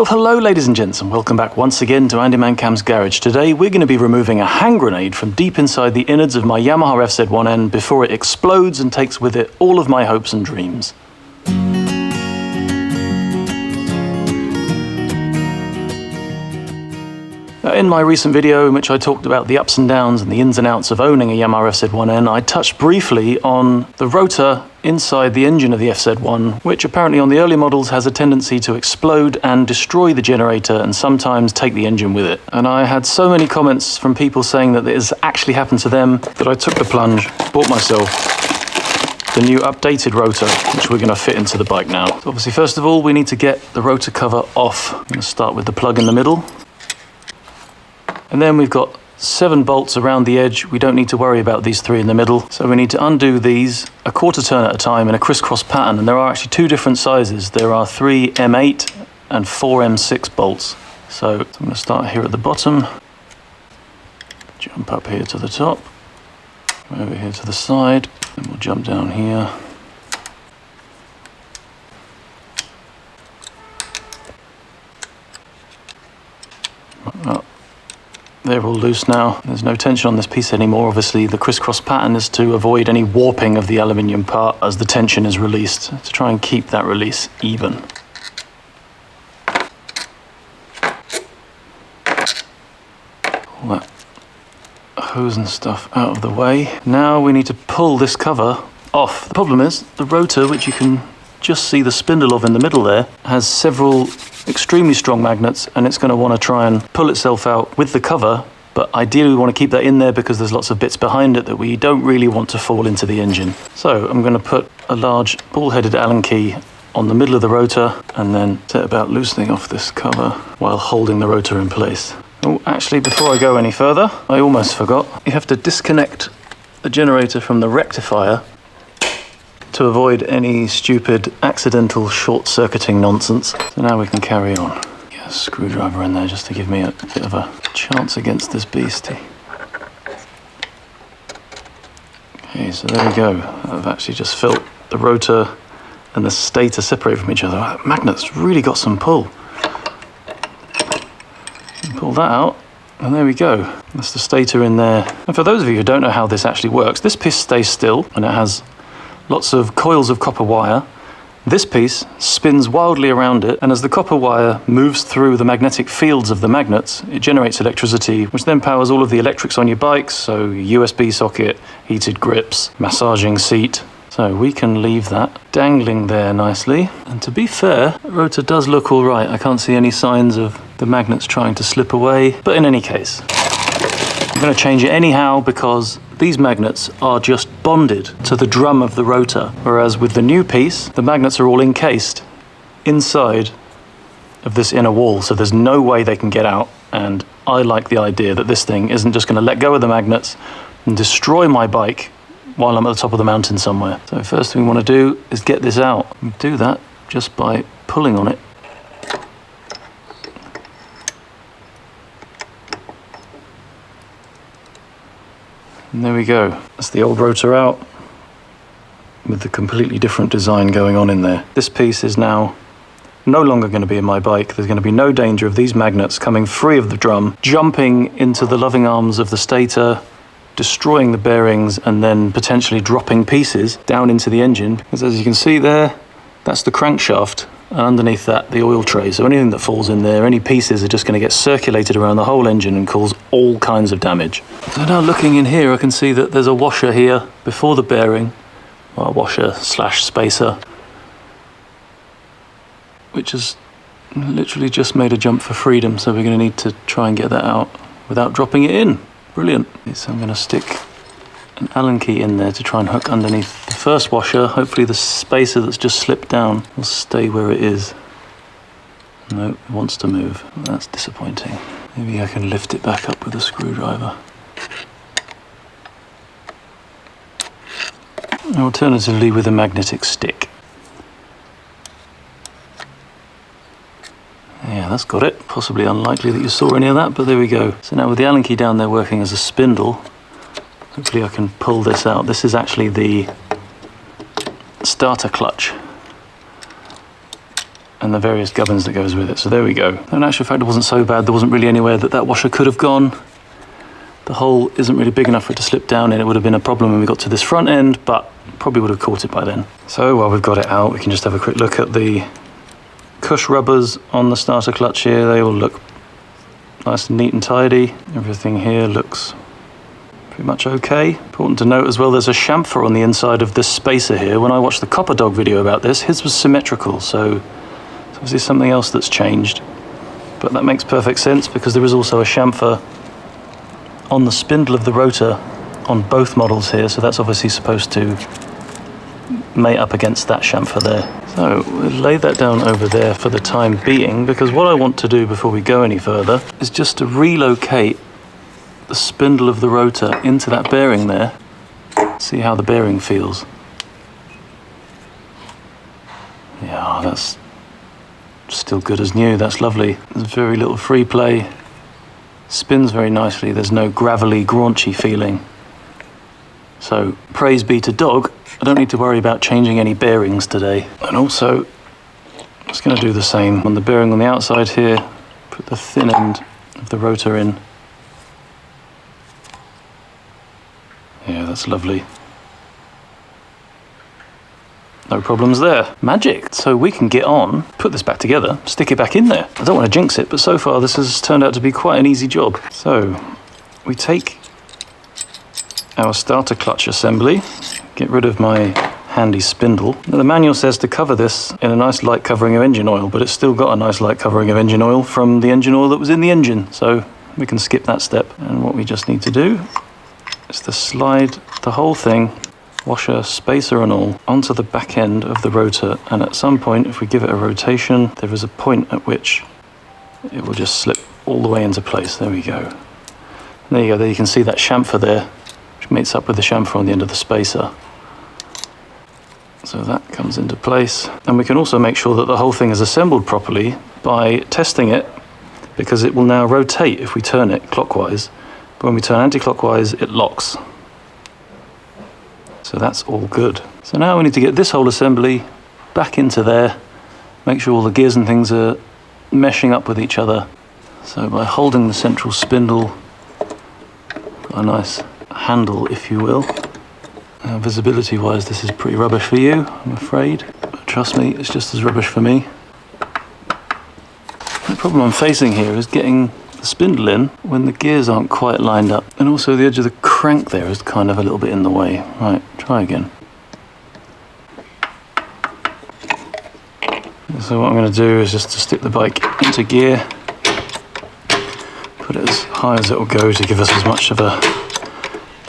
Well, hello ladies and gents, and welcome back once again to AndyManCam's garage. Today we're going to be removing a hand grenade from deep inside the innards of my Yamaha FZ1 before it explodes and takes with it all of my hopes and dreams. In my recent video in which I talked about the ups and downs and the ins and outs of owning a Yamaha FZ1, I touched briefly on the rotor inside the engine of the FZ1, which apparently on the early models has a tendency to explode and destroy the generator and sometimes take the engine with it. And I had so many comments from people saying that this has actually happened to them that I took the plunge, bought myself the new updated rotor, which we're going to fit into the bike now. So obviously, first of all, we need to get the rotor cover off. I'm going to start with the plug in the middle. And then we've got 7 bolts around the edge. We don't need to worry about these 3 in the middle. So we need to undo these a quarter turn at a time in a crisscross pattern. And there are actually 2 different sizes. There are 3 M8 and 4 M6 bolts. So I'm going to start here at the bottom, jump up here to the top, over here to the side, and we'll jump down here. They're all loose now. There's no tension on this piece anymore. Obviously, the crisscross pattern is to avoid any warping of the aluminium part as the tension is released, to try and keep that release even. All that hose and stuff out of the way. Now we need to pull this cover off. The problem is the rotor, which you can just see the spindle of in the middle there, has several extremely strong magnets, and it's going to want to try and pull itself out with the cover, but ideally we want to keep that in there because there's lots of bits behind it that we don't really want to fall into the engine. So I'm going to put a large ball-headed Allen key on the middle of the rotor and then set about loosening off this cover while holding the rotor in place. Oh, actually, before I go any further, I almost forgot. You have to disconnect the generator from the rectifier to avoid any stupid accidental short-circuiting nonsense. So now we can carry on. Get a screwdriver in there just to give me a bit of a chance against this beastie. Okay, so there we go. I've actually just felt the rotor and the stator separate from each other. That magnet's really got some pull. Pull that out, and there we go. That's the stator in there. And for those of you who don't know how this actually works, this piece stays still and it has lots of coils of copper wire. This piece spins wildly around it, and as the copper wire moves through the magnetic fields of the magnets, it generates electricity, which then powers all of the electrics on your bikes, so USB socket, heated grips, massaging seat. So we can leave that dangling there nicely. And to be fair, the rotor does look all right. I can't see any signs of the magnets trying to slip away, but in any case, I'm going to change it anyhow because these magnets are just bonded to the drum of the rotor, whereas with the new piece, the magnets are all encased inside of this inner wall, so there's no way they can get out. And I like the idea that this thing isn't just going to let go of the magnets and destroy my bike while I'm at the top of the mountain somewhere. So first thing we want to do is get this out. We do that just by pulling on it. And there we go. That's the old rotor out with the completely different design going on in there. This piece is now no longer going to be in my bike. There's going to be no danger of these magnets coming free of the drum, jumping into the loving arms of the stator, destroying the bearings, and then potentially dropping pieces down into the engine. Because as you can see there, that's the crankshaft, and underneath that, the oil tray. So anything that falls in there, any pieces are just going to get circulated around the whole engine and cause all kinds of damage. So now looking in here, I can see that there's a washer here before the bearing, or a washer slash spacer, which has literally just made a jump for freedom. So we're going to need to try and get that out without dropping it in. Brilliant. So I'm going to stick an Allen key in there to try and hook underneath the first washer. Hopefully the spacer that's just slipped down will stay where it is. No, it wants to move. That's disappointing. Maybe I can lift it back up with a screwdriver. Alternatively with a magnetic stick. Yeah, that's got it. Possibly unlikely that you saw any of that, but there we go. So now with the Allen key down there working as a spindle, hopefully I can pull this out. This is actually the starter clutch. and the various gubbins that goes with it. So there we go. In actual fact, it wasn't so bad. There wasn't really anywhere that washer could have gone. The hole isn't really big enough for it to slip down in. It would have been a problem when we got to this front end, but probably would have caught it by then. So while we've got it out, we can just have a quick look at the cush rubbers on the starter clutch here. They all look nice and neat and tidy. Everything here looks pretty much okay. Important to note as well, there's a chamfer on the inside of this spacer here. When I watched the Copper Dog video about this, his was symmetrical, so it's obviously something else that's changed. But that makes perfect sense because there is also a chamfer on the spindle of the rotor on both models here, so that's obviously supposed to mate up against that chamfer there. So we'll lay that down over there for the time being, because what I want to do before we go any further is just to relocate the spindle of the rotor into that bearing there. See how the bearing feels. Yeah, that's still good as new. That's lovely. There's very little free play. Spins very nicely. There's no gravelly, graunchy feeling. So praise be to Dog. I don't need to worry about changing any bearings today. And also, I'm just going to do the same on the bearing on the outside here. Put the thin end of the rotor in. Yeah, that's lovely. No problems there. Magic. So we can get on, put this back together, stick it back in there. I don't want to jinx it, but so far this has turned out to be quite an easy job. So we take our starter clutch assembly, get rid of my handy spindle. Now the manual says to cover this in a nice light covering of engine oil, but it's still got a nice light covering of engine oil from the engine oil that was in the engine, so we can skip that step. And what we just need to do is to slide the whole thing, washer, spacer and all, onto the back end of the rotor, and at some point, if we give it a rotation, there is a point at which it will just slip all the way into place. There we go. And there you go, there you can see that chamfer there, which meets up with the chamfer on the end of the spacer. So that comes into place. And we can also make sure that the whole thing is assembled properly by testing it, because it will now rotate if we turn it clockwise. But when we turn anti-clockwise, it locks. So that's all good. So now we need to get this whole assembly back into there, make sure all the gears and things are meshing up with each other. So by holding the central spindle, got a nice handle, if you will. Visibility wise, this is pretty rubbish for you, I'm afraid. But trust me, it's just as rubbish for me. The problem I'm facing here is getting the spindle in when the gears aren't quite lined up. And also the edge of the crank there is kind of a little bit in the way. Right, try again. So what I'm going to do is just to stick the bike into gear, put it as high as it will go to give us as much of a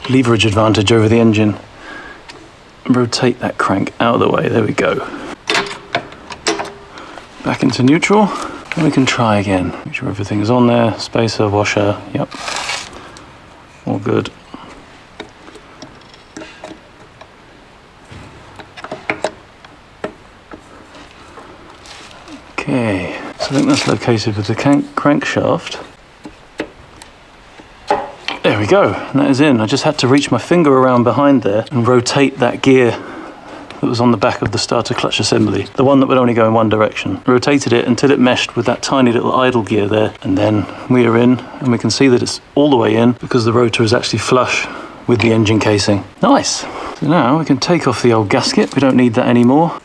leverage advantage over the engine. Rotate that crank out of the way, there we go. Back into neutral, and we can try again. Make sure everything is on there, spacer, washer, yep. All good. Okay, so I think that's located with the crankshaft. There we go, and that is in. I just had to reach my finger around behind there and rotate that gear that was on the back of the starter clutch assembly, the one that would only go in one direction. Rotated it until it meshed with that tiny little idle gear there, and then we are in, and we can see that it's all the way in because the rotor is actually flush with the engine casing. Nice! So now we can take off the old gasket, we don't need that anymore.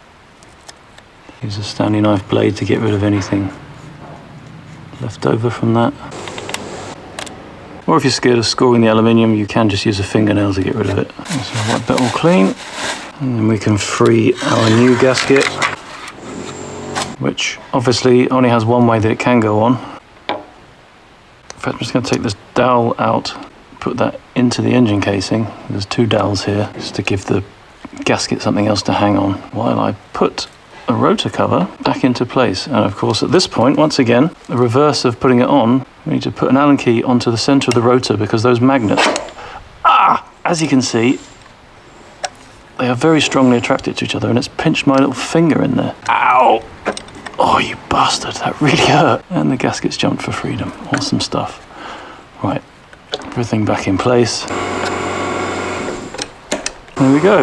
Use a Stanley knife blade to get rid of anything left over from that. Or if you're scared of scoring the aluminium, you can just use a fingernail to get rid of it. So wipe that all clean. And then we can free our new gasket, which obviously only has one way that it can go on. In fact, I'm just going to take this dowel out, put that into the engine casing. There's two dowels here, just to give the gasket something else to hang on, while I put the rotor cover back into place. And of course, at this point, once again, the reverse of putting it on, we need to put an Allen key onto the center of the rotor because those magnets, as you can see, they are very strongly attracted to each other, and it's pinched my little finger in there. Ow! Oh, you bastard, that really hurt. And the gasket's jumped for freedom. Awesome stuff. Right, everything back in place. There we go.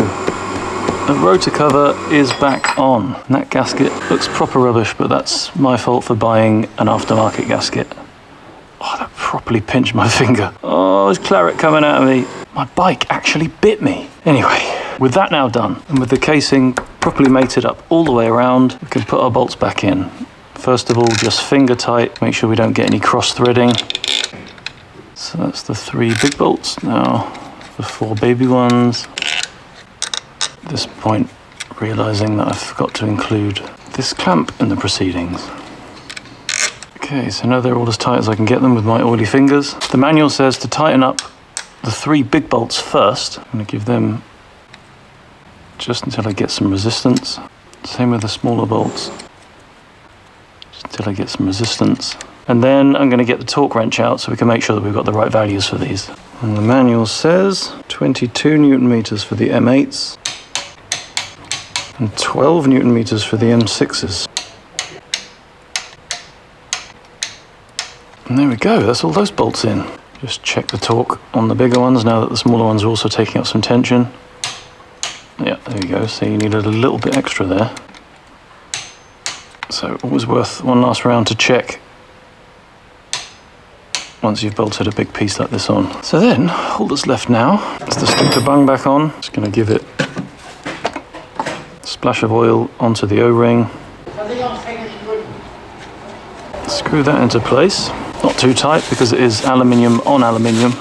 the rotor cover is back on. And that gasket looks proper rubbish, but that's my fault for buying an aftermarket gasket. Oh, that properly pinched my finger. Oh, there's claret coming out of me. My bike actually bit me. Anyway, with that now done, and with the casing properly mated up all the way around, we can put our bolts back in. First of all, just finger tight, make sure we don't get any cross threading. So that's the 3 big bolts. Now the 4 baby ones. At this point, realizing that I forgot to include this clamp in the proceedings. Okay, so now they're all as tight as I can get them with my oily fingers. The manual says to tighten up the 3 big bolts first. I'm going to give them just until I get some resistance. Same with the smaller bolts. Just until I get some resistance. And then I'm going to get the torque wrench out so we can make sure that we've got the right values for these. And the manual says 22 Newton meters for the M8s and 12 Newton meters for the M6s. And there we go, that's all those bolts in. Just check the torque on the bigger ones now that the smaller ones are also taking up some tension. Yeah, there you go, so you need a little bit extra there. So always worth one last round to check once you've bolted a big piece like this on. So then, all that's left now is to stick the bung back on. Just going to give it a splash of oil onto the O-ring. Screw that into place. Not too tight because it is aluminium on aluminium.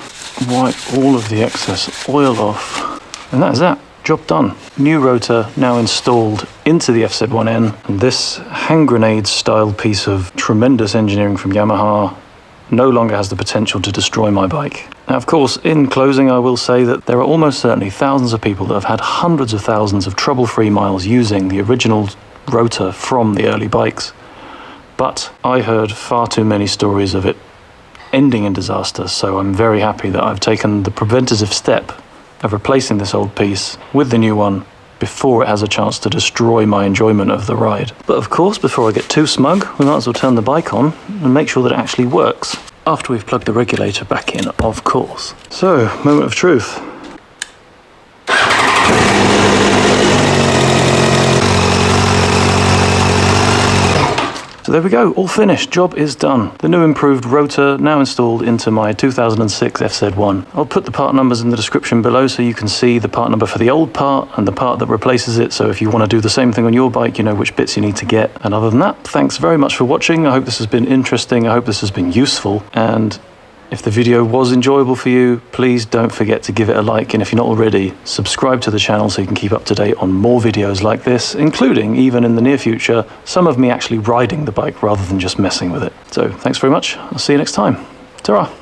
Wipe all of the excess oil off. And that is that. Job done. New rotor now installed into the FZ1N. And this hand grenade style piece of tremendous engineering from Yamaha no longer has the potential to destroy my bike. Now, of course, in closing, I will say that there are almost certainly thousands of people that have had hundreds of thousands of trouble-free miles using the original rotor from the early bikes. But I heard far too many stories of it ending in disaster, so I'm very happy that I've taken the preventative step of replacing this old piece with the new one before it has a chance to destroy my enjoyment of the ride. But of course, before I get too smug, we might as well turn the bike on and make sure that it actually works. After we've plugged the regulator back in, of course. So, moment of truth. So there we go, all finished, job is done. The new improved rotor now installed into my 2006 FZ1. I'll put the part numbers in the description below so you can see the part number for the old part and the part that replaces it, so if you want to do the same thing on your bike, you know which bits you need to get. And other than that, thanks very much for watching. I hope this has been interesting, I hope this has been useful, and if the video was enjoyable for you, please don't forget to give it a like, and if you're not already, subscribe to the channel so you can keep up to date on more videos like this, including, even in the near future, some of me actually riding the bike rather than just messing with it. So thanks very much, I'll see you next time. Ta-ra!